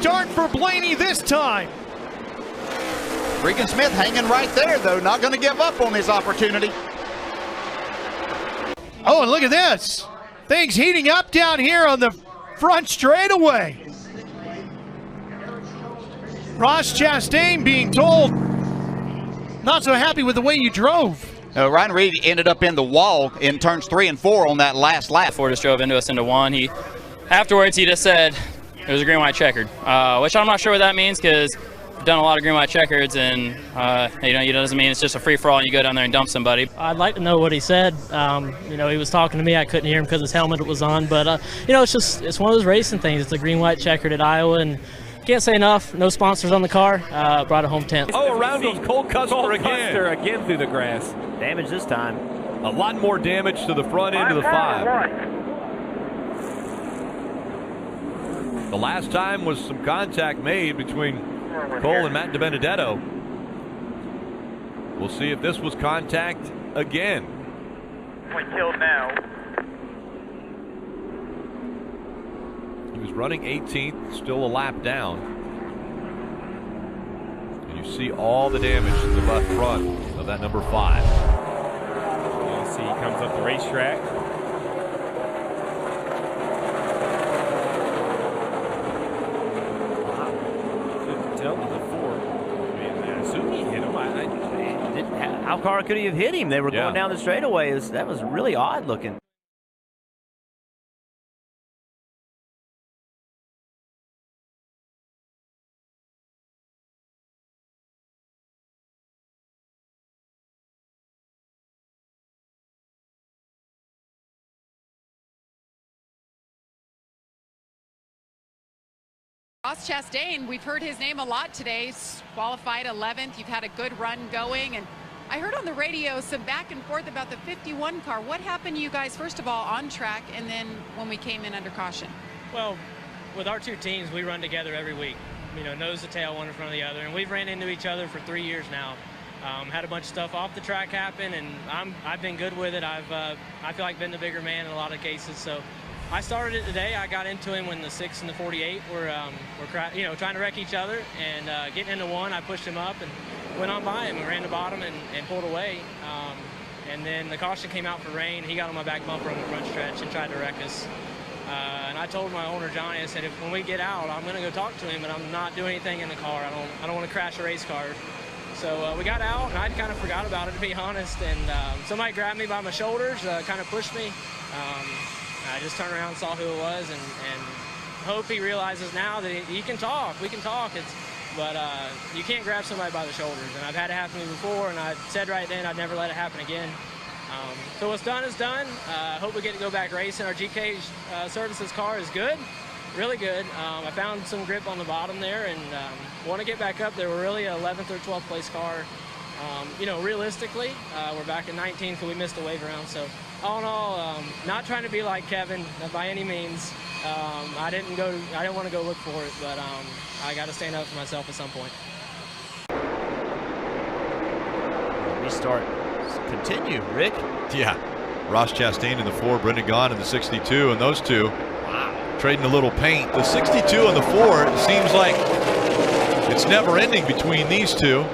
start for Blaney this time. Regan Smith hanging right there, though, not going to give up on his opportunity. Oh, and look at this. Things heating up down here on the front straightaway. Ross Chastain being told not so happy with the way you drove. Ryan Reed ended up in the wall in turns 3 and 4 on that last lap. Ford just drove into us into one. Afterwards, he just said it was a green-white checkered, which I'm not sure what that means because I've done a lot of green-white checkers, and it doesn't mean it's just a free-for-all and you go down there and dump somebody. I'd like to know what he said. He was talking to me. I couldn't hear him because his helmet was on, but it's one of those racing things. It's a green-white checkered at Iowa, and can't say enough. No sponsors on the car. Brought a home tent. Oh, around goes Cole Custer again through the grass. Damage this time. A lot more damage to the front end of the 5. The last time was some contact made between Cole and Matt DiBenedetto. We'll see if this was contact again. Until now. He was running 18th, still a lap down. And you see all the damage to the left front of that number 5. You see he comes up the racetrack. Couldn't tell with the Ford. I assume he hit him. How far could he have hit him? They were going down the straightaway. That was really odd looking. Ross Chastain, we've heard his name a lot today. Qualified 11th. You've had a good run going. And I heard on the radio some back and forth about the 51 car. What happened to you guys, first of all, on track, and then when we came in under caution? Well, with our two teams, we run together every week. Nose to tail, one in front of the other. And we've ran into each other for 3 years now. Had a bunch of stuff off the track happen, and I've been good with it. I feel like been the bigger man in a lot of cases. So I started it today. I got into him when the 6 and the 48 were trying to wreck each other, and getting into one, I pushed him up and went on by him and ran the bottom and pulled away. And then the caution came out for rain. He got on my back bumper on the front stretch and tried to wreck us. And I told my owner Johnny, I said, when we get out, I'm going to go talk to him, but I'm not doing anything in the car. I don't want to crash a race car. So we got out, and I kind of forgot about it, to be honest. And somebody grabbed me by my shoulders, kind of pushed me. I just turned around and saw who it was, and hope he realizes now that he can talk. We can talk. But you can't grab somebody by the shoulders. And I've had it happen to me before, and I said right then I'd never let it happen again. So what's done is done. Hope we get to go back racing. Our GK Services car is good, really good. I found some grip on the bottom there, and want to get back up there. We're really an 11th or 12th place car. Realistically, we're back in 19th, so we missed a wave round. So all in all, not trying to be like Kevin by any means. I didn't want to go look for it, but I got to stand up for myself at some point. Restart. Continue, Rick. Yeah. Ross Chastain in the 4, Brendan Gaughan in the 62, and those two trading a little paint. The 62 and the 4, it seems like it's never ending between these two.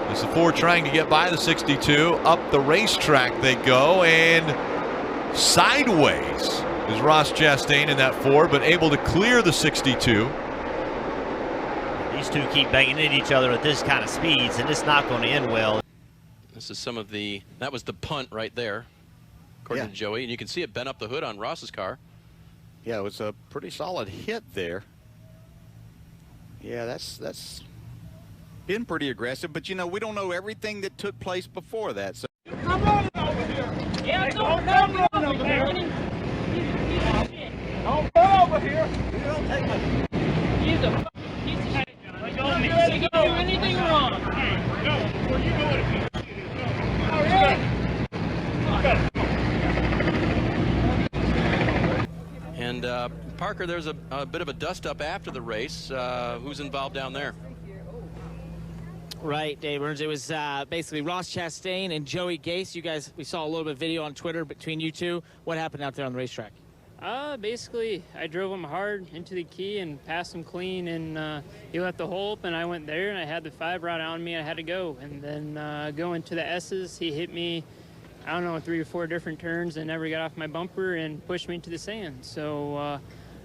As the 4 trying to get by the 62, up the racetrack they go, and sideways is Ross Chastain in that 4, but able to clear the 62. These two keep banging into each other at this kind of speeds, and it's not going to end well. This is that was the punt right there, according to Joey, and you can see it bent up the hood on Ross's car. Yeah, it was a pretty solid hit there. Yeah, that's been pretty aggressive, but we don't know everything that took place before that. So Come on over here. Yeah, come on over here. Don't come over here. You don't take my... He's a piece of shit. He didn't do anything wrong. Go. Well, you know what it is. And Parker, there's a bit of a dust-up after the race. Who's involved down there? Right, Dave Burns. It was basically Ross Chastain and Joey Gase. You guys, we saw a little bit of video on Twitter between you two. What happened out there on the racetrack? Basically, I drove him hard into the key and passed him clean, and he left the hole open. I went there, and I had the 5 rod on me. I had to go, and then going to the S's, he hit me, I don't know, 3 or 4 different turns and never got off my bumper and pushed me into the sand. So I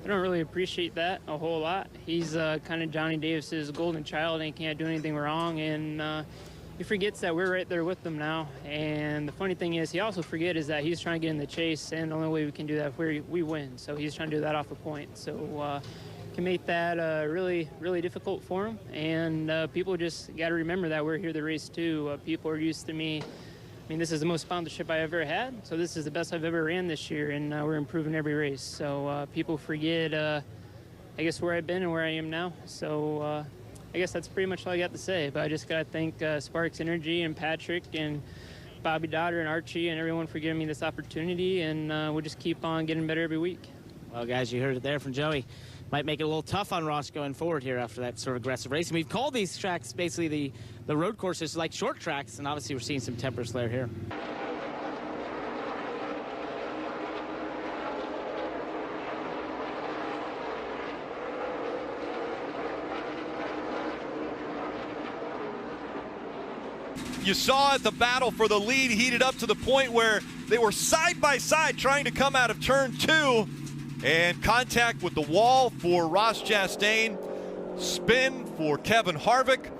don't really appreciate that a whole lot. He's kind of Johnny Davis's golden child and can't do anything wrong, and he forgets that we're right there with them now. And the funny thing is, he also forgets that he's trying to get in the chase, and the only way we can do that is we win. So he's trying to do that off a point. So can make that really, really difficult for him. And people just got to remember that we're here to race too. People are used to me. I mean, this is the most sponsorship I ever had. So this is the best I've ever ran this year, and we're improving every race. So people forget, I guess, where I've been and where I am now. So I guess that's pretty much all I got to say, but I just got to thank Sparks Energy and Patrick and Bobby Dotter and Archie and everyone for giving me this opportunity, and we'll just keep on getting better every week. Well, guys, you heard it there from Joey. Might make it a little tough on Ross going forward here after that sort of aggressive racing. We've called these tracks basically the road courses like short tracks, and obviously we're seeing some tempers flare here. You saw it, the battle for the lead heated up to the point where they were side by side trying to come out of turn 2, and contact with the wall for Ross Chastain, spin for Kevin Harvick,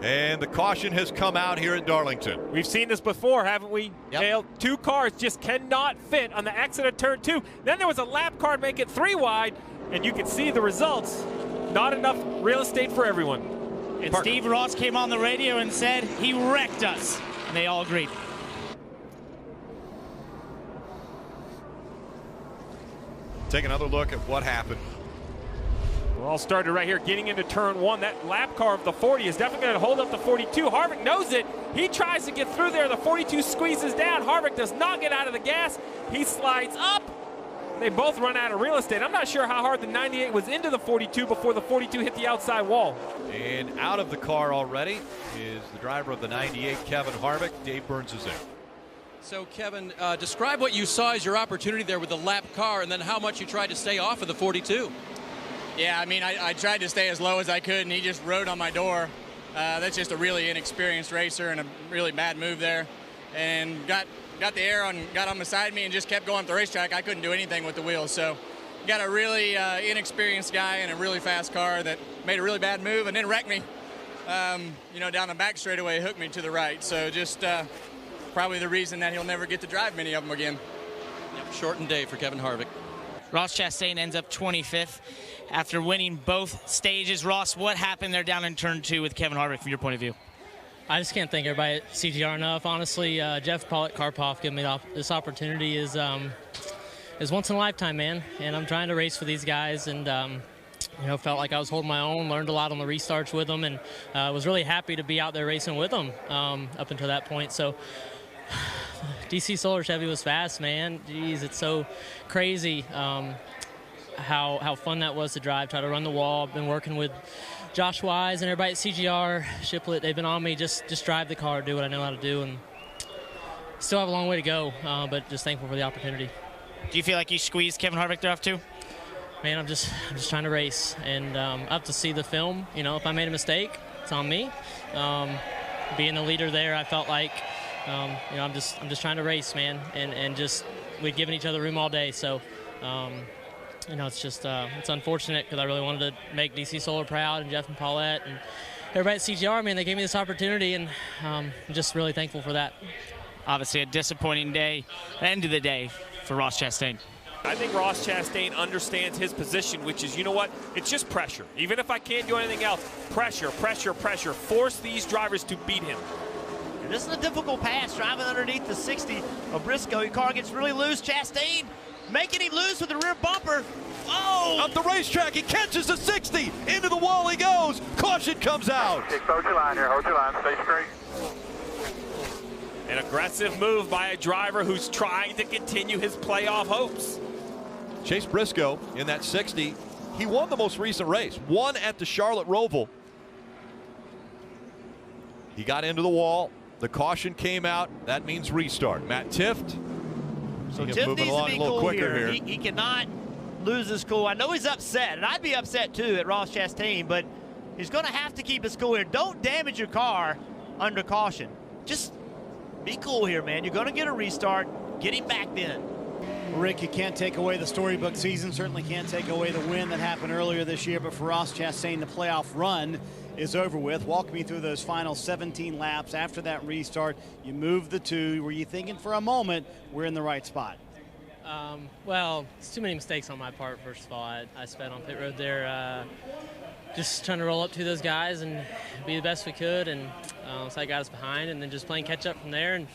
and the caution has come out here at Darlington. We've seen this before, haven't we? Yep. Dale, 2 cars just cannot fit on the exit of turn 2. Then there was a lap car make it 3 wide, and you can see the results. Not enough real estate for everyone. And Steve Ross came on the radio and said he wrecked us, and they all agreed. Take another look at what happened. We're all started right here, getting into turn 1. That lap car of the 40 is definitely going to hold up the 42. Harvick knows it. He tries to get through there. The 42 squeezes down. Harvick does not get out of the gas. He slides up. They both run out of real estate. I'm not sure how hard the 98 was into the 42 before the 42 hit the outside wall. And out of the car already is the driver of the 98, Kevin Harvick. Dave Burns is there. So, Kevin, describe what you saw as your opportunity there with the lap car, and then how much you tried to stay off of the 42. Yeah, I mean, I tried to stay as low as I could, and he just rode on my door. That's just a really inexperienced racer and a really bad move there. And got the air on, got on beside me and just kept going up the racetrack. I couldn't do anything with the wheels. So got a really inexperienced guy in a really fast car that made a really bad move and then wrecked me. You know, down the back straightaway, hooked me to the right. So just probably the reason that he'll never get to drive many of them again. Yep, shortened day for Kevin Harvick. Ross Chastain ends up 25th after winning both stages. Ross, what happened there down in turn 2 with Kevin Harvick from your point of view? I just can't thank everybody at CGR enough. Honestly, Jeff Karpoff giving me this opportunity is once in a lifetime, man. And I'm trying to race for these guys, and you know, felt like I was holding my own. Learned a lot on the restarts with them, and was really happy to be out there racing with them up until that point. So DC Solar Chevy was fast, man. Jeez, it's so crazy how fun that was to drive. Try to run the wall. I've been working with Josh Wise and everybody at CGR, Shiplet, they've been on me, just drive the car, do what I know how to do, and still have a long way to go, but just thankful for the opportunity. Do you feel like you squeezed Kevin Harvick there off too? Man, I'm just trying to race, and I have to see the film. You know, if I made a mistake, it's on me. Being the leader there, I felt like, you know, I'm just trying to race, man, and just we've given each other room all day, so. You know, it's just it's unfortunate because I really wanted to make DC Solar proud, and Jeff and Paulette and everybody at CGR. Man, they gave me this opportunity, and I'm just really thankful for that. Obviously, a disappointing day, end of the day for Ross Chastain. I think Ross Chastain understands his position, which is, you know what, it's just pressure. Even if I can't do anything else, pressure, pressure, pressure. Force these drivers to beat him. And this is a difficult pass, driving underneath the 60 of Briscoe. Your car gets really loose. Chastain making him loose with the rear bumper. Oh! Up the racetrack, he catches the 60. Into the wall he goes. Caution comes out. Hold your line here, hold your line, stay straight. An aggressive move by a driver who's trying to continue his playoff hopes. Chase Briscoe in that 60. He won the most recent race. Won at the Charlotte Roval. He got into the wall. The caution came out. That means restart. Matt Tifft So He Tiff moving needs to along be a little cool quicker here. here. He cannot lose his cool. I know he's upset, and I'd be upset too at Ross Chastain, but he's going to have to keep his cool here. Don't damage your car under caution. Just be cool here, man. You're going to get a restart. Get him back then. Rick, you can't take away the storybook season, certainly can't take away the win that happened earlier this year, but for Ross Chastain, the playoff run is over with. Walk me through those final 17 laps after that restart. You moved the 2. Were you thinking for a moment we're in the right spot? Well, it's too many mistakes on my part, first of all. I sped on pit road there just trying to roll up to those guys and be the best we could, and so that got us behind, and then just playing catch up from there. And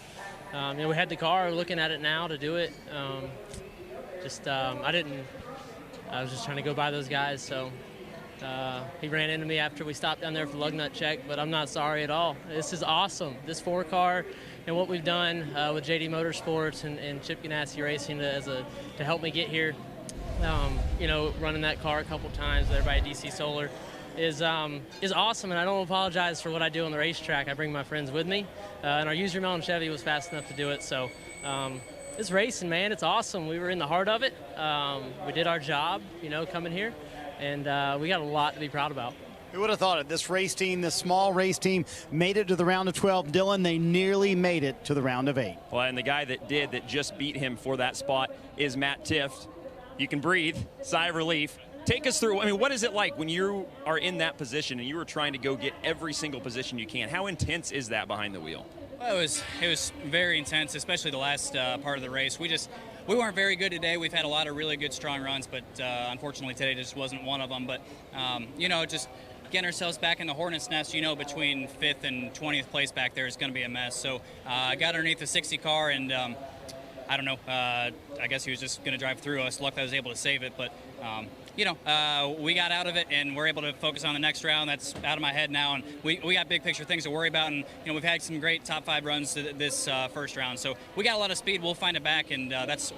you know, we had the car, looking at it now to do it. I was just trying to go by those guys, so he ran into me after we stopped down there for the lug nut check, but I'm not sorry at all. This is awesome. This 4-car and what we've done with JD Motorsports and Chip Ganassi Racing to help me get here. You know, running that car a couple times with everybody at DC Solar is awesome, and I don't apologize for what I do on the racetrack. I bring my friends with me, and our user Melon Chevy was fast enough to do it. So it's racing, man. It's awesome. We were in the heart of it. We did our job, you know, coming here, and we got a lot to be proud about. Who would have thought it? This race team, this small race team, made it to the round of 12. Dylan, they nearly made it to the round of 8. Well, and the guy that just beat him for that spot is Matt Tifft. You can breathe, sigh of relief. Take us through, I mean, what is it like when you are in that position and you are trying to go get every single position you can? How intense is that behind the wheel? Well, it was very intense, especially the last part of the race. We weren't very good today. We've had a lot of really good, strong runs, but unfortunately today just wasn't one of them. But, you know, just getting ourselves back in the hornet's nest, you know, between 5th and 20th place back there is going to be a mess. So I got underneath the 60 car, and I don't know, I guess he was just going to drive through us. Luckily I was able to save it, but you know, we got out of it, and we're able to focus on the next round. That's out of my head now, and we got big picture things to worry about. And you know, we've had some great top 5 runs this first round, so we got a lot of speed. We'll find it back, and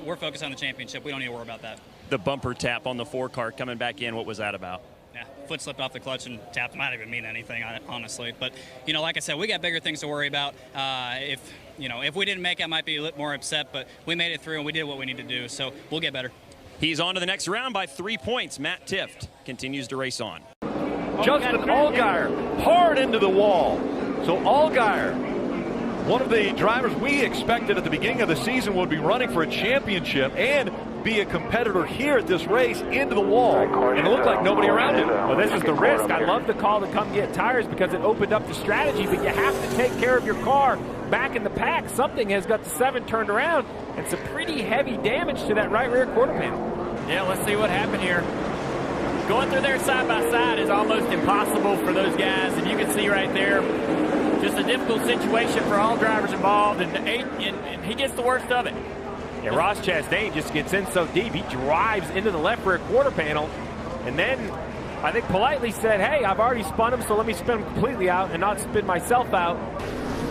we're focused on the championship. We don't need to worry about that. The bumper tap on the 4-car coming back in, what was that about? Yeah, foot slipped off the clutch and tapped. Might even mean anything, honestly. But you know, like I said, we got bigger things to worry about. If we didn't make it, I might be a little more upset, but we made it through and we did what we need to do. So we'll get better. He's on to the next round by 3 points. Matt Tifft continues to race on. Justin Allgaier hard into the wall. So Allgaier, one of the drivers we expected at the beginning of the season would be running for a championship and be a competitor here at this race, into the wall, and it looked like nobody around him. Well, this is the risk. I love the call to come get tires because it opened up the strategy, but you have to take care of your car back in the pack. Something has got the 7 turned around, and some pretty heavy damage to that right rear quarter panel. Yeah, let's see what happened here. Going through there side by side is almost impossible for those guys, and you can see right there just a difficult situation for all drivers involved, and he gets the worst of it. Yeah, Ross Chastain just gets in so deep, he drives into the left rear quarter panel, and then I think politely said, hey, I've already spun him, so let me spin him completely out and not spin myself out.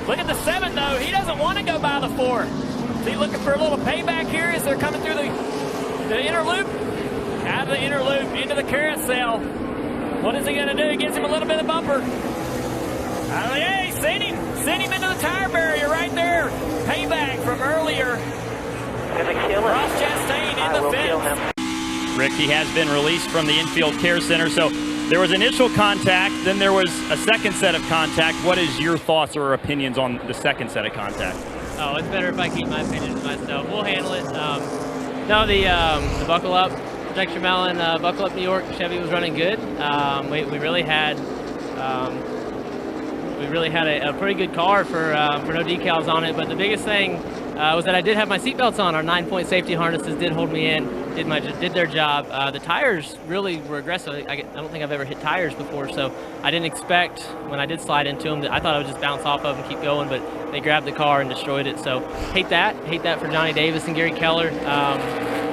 Look at the 7, though. He doesn't want to go by the 4. Is he looking for a little payback here as they're coming through the inner loop? Out of the inner loop, into the carousel. What is he going to do? He gives him a little bit of bumper. Hey, send him into the tire barrier right there. Payback from earlier. Ross Chastain in the fence. Rick, he has been released from the infield care center. So there was initial contact, then there was a second set of contact. What is your thoughts or opinions on the second set of contact? Oh, it's better if I keep my opinions to myself. We'll handle it. No, the buckle up, protect your melon, buckle up New York Chevy was running good. We really had a pretty good car for no decals on it. But the biggest thing was that I did have my seatbelts on. Our 9-point safety harnesses did hold me in, did their job. The tires really were aggressive. I don't think I've ever hit tires before, so I didn't expect when I did slide into them that I thought I would just bounce off of them and keep going, but they grabbed the car and destroyed it. So hate that for Johnny Davis and Gary Keller.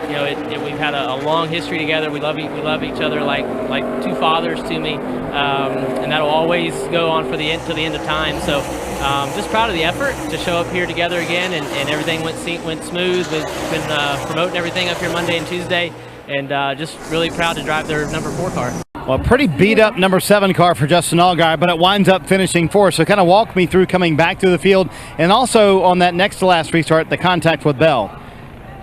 You know, we've had a long history together. We love each other like 2 fathers to me, and that'll always go on for till the end of time. So just proud of the effort to show up here together again, and everything went smooth. We've been promoting everything up here Monday and Tuesday, and just really proud to drive their number 4 car. Well, pretty beat up number 7 car for Justin Allgaier, but it winds up finishing 4th. So kind of walk me through coming back through the field, and also on that next to last restart, the contact with Bell.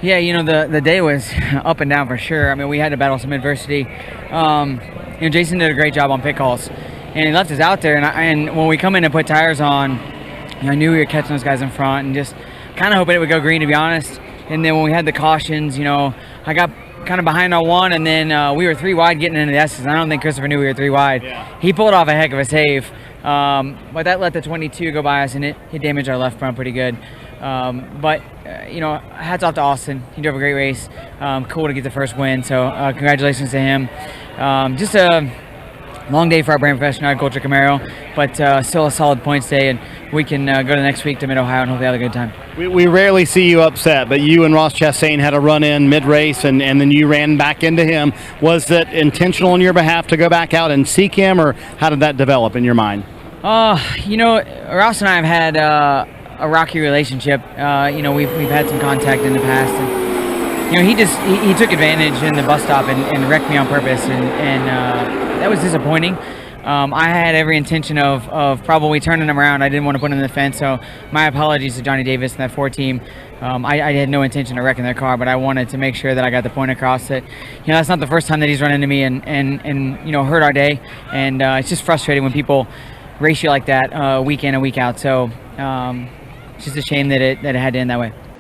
Yeah, you know, the day was up and down for sure. I mean, we had to battle some adversity. You know, Jason did a great job on pit calls, and he left us out there. And when we come in and put tires on, you know, I knew we were catching those guys in front, and just kind of hoping it would go green, to be honest. And then when we had the cautions, you know, I got kind of behind on one, and then we were 3 wide getting into the S's. I don't think Christopher knew we were 3 wide. Yeah. He pulled off a heck of a save, but that let the 22 go by us, and it damaged our left front pretty good. But you know, hats off to Austin. He drove a great race. Cool to get the first win, so congratulations to him. Just a long day for our brand professional agriculture Camaro, but still a solid points day, and we can go to next week to Mid-Ohio and hopefully have a good time. We rarely see you upset, but you and Ross Chastain had a run-in mid-race, and then you ran back into him. Was that intentional on your behalf to go back out and seek him, or how did that develop in your mind? You know, Ross and I have had a rocky relationship. You know, we've had some contact in the past, and you know, he took advantage in the bus stop and wrecked me on purpose, and that was disappointing. I had every intention of probably turning him around. I didn't want to put him in the fence, so my apologies to Johnny Davis and that 4 team. I had no intention of wrecking their car, but I wanted to make sure that I got the point across that, you know, that's not the first time that he's run into me and you know, hurt our day. And it's just frustrating when people race you like that week in and week out. So it's just a shame that it had to end that way.